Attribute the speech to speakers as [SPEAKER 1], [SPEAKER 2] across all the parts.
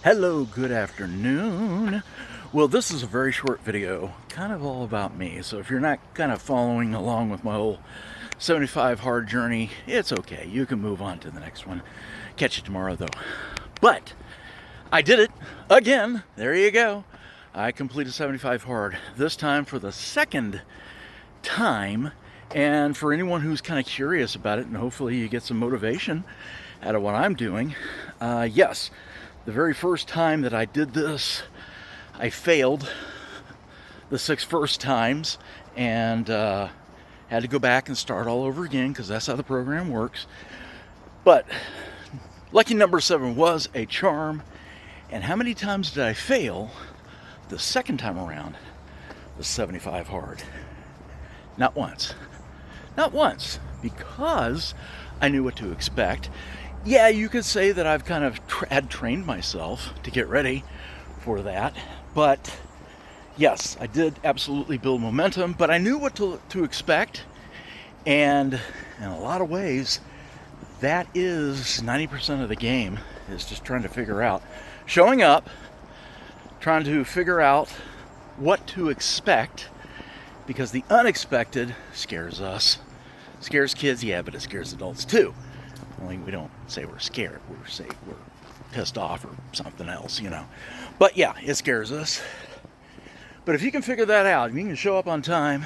[SPEAKER 1] Hello, good afternoon. Well, this is a very short video, kind of all about me. So if you're not kind of following along with my whole 75 hard journey, it's okay. You can move on to the next one. Catch you tomorrow, though. But I did it again. There you go. I completed 75 hard, this time for the second time. And for anyone who's kind of curious about it, and hopefully you get some motivation out of what I'm doing, yes, the very first time that I did this, I failed the 6 first times and had to go back and start all over again because that's how the program works. But lucky number 7 was a charm. And how many times did I fail the second time around the 75 hard? Not once. Not once, because I knew what to expect. Yeah, you could say that I've kind of had trained myself to get ready for that, but yes, I did absolutely build momentum, but I knew what to expect, and in a lot of ways, that is 90% of the game, is just trying to figure out, showing up, trying to figure out what to expect, because the unexpected scares us. Scares kids, yeah, but it scares adults too. Only we don't say we're scared, we say we're pissed off or something else, you know. But yeah, it scares us. But if you can figure that out, you can show up on time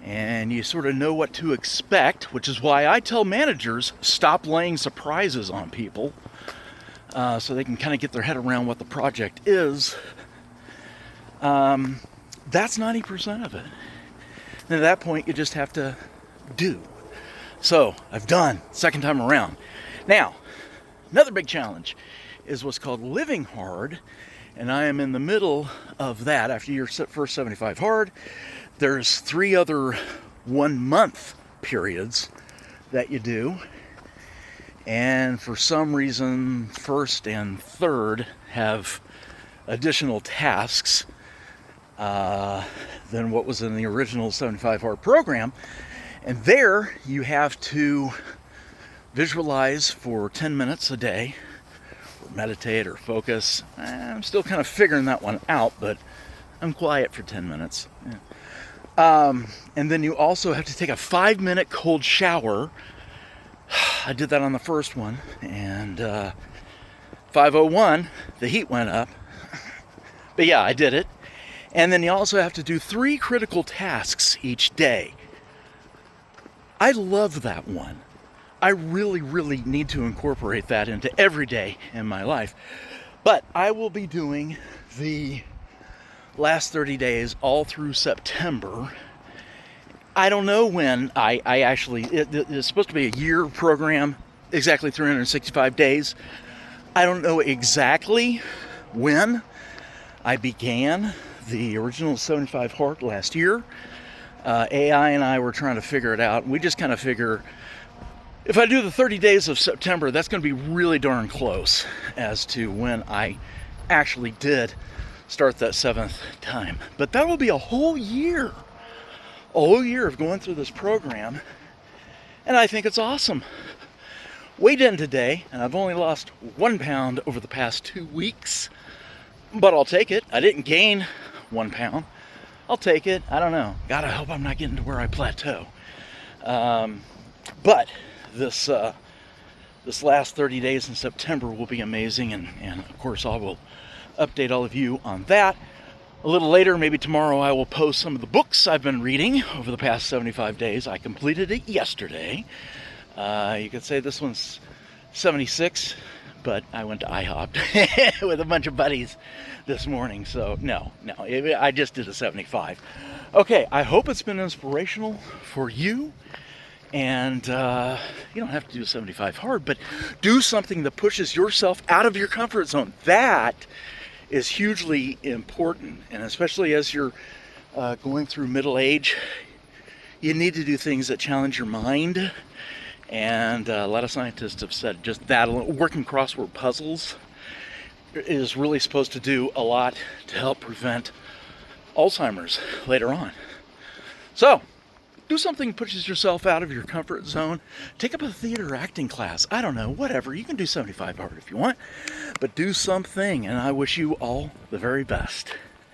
[SPEAKER 1] and you sort of know what to expect, which is why I tell managers, stop laying surprises on people so they can kind of get their head around what the project is. That's 90% of it. And at that point, you just have to do. So I've done, second time around. Now, another big challenge is what's called living hard, and I am in the middle of that. After your first 75 hard, there's 3 other 1-month periods that you do, and for some reason, first and third have additional tasks than what was in the original 75 hard program. And there you have to visualize for 10 minutes a day, or meditate or focus. I'm still kind of figuring that one out, but I'm quiet for 10 minutes. And then you also have to take a 5-minute cold shower. I did that on the first one, and 5:01, the heat went up. But yeah, I did it. And then you also have to do 3 critical tasks each day. I love that one. I really, really need to incorporate that into every day in my life. But I will be doing the last 30 days all through September. I don't know when I actually, it's supposed to be a year program, exactly 365 days. I don't know exactly when I began the original 75 hard last year. AI and I were trying to figure it out. We just kind of figure, if I do the 30 days of September, that's going to be really darn close as to when I actually did start that 7th time. But that will be a whole year of going through this program, and I think it's awesome. Weighed in today, and I've only lost 1 pound over the past 2 weeks, but I'll take it. I didn't gain 1 pound. I'll take it. I don't know. God, I hope I'm not getting to where I plateau. But this last 30 days in September will be amazing, and of course I will update all of you on that. A little later, maybe tomorrow, I will post some of the books I've been reading over the past 75 days. I completed it yesterday. You could say this one's 76, but I went to IHOP with a bunch of buddies this morning, so no, I just did a 75. Okay, I hope it's been inspirational for you, and you don't have to do a 75 hard, but do something that pushes yourself out of your comfort zone. That is hugely important, and especially as you're going through middle age, you need to do things that challenge your mind. And a lot of scientists have said just that. Working crossword puzzles is really supposed to do a lot to help prevent Alzheimer's later on. So, Do something that pushes yourself out of your comfort zone. Take up a theater acting class. I don't know, whatever. You can do 75 hard if you want, but do something, and I wish you all the very best.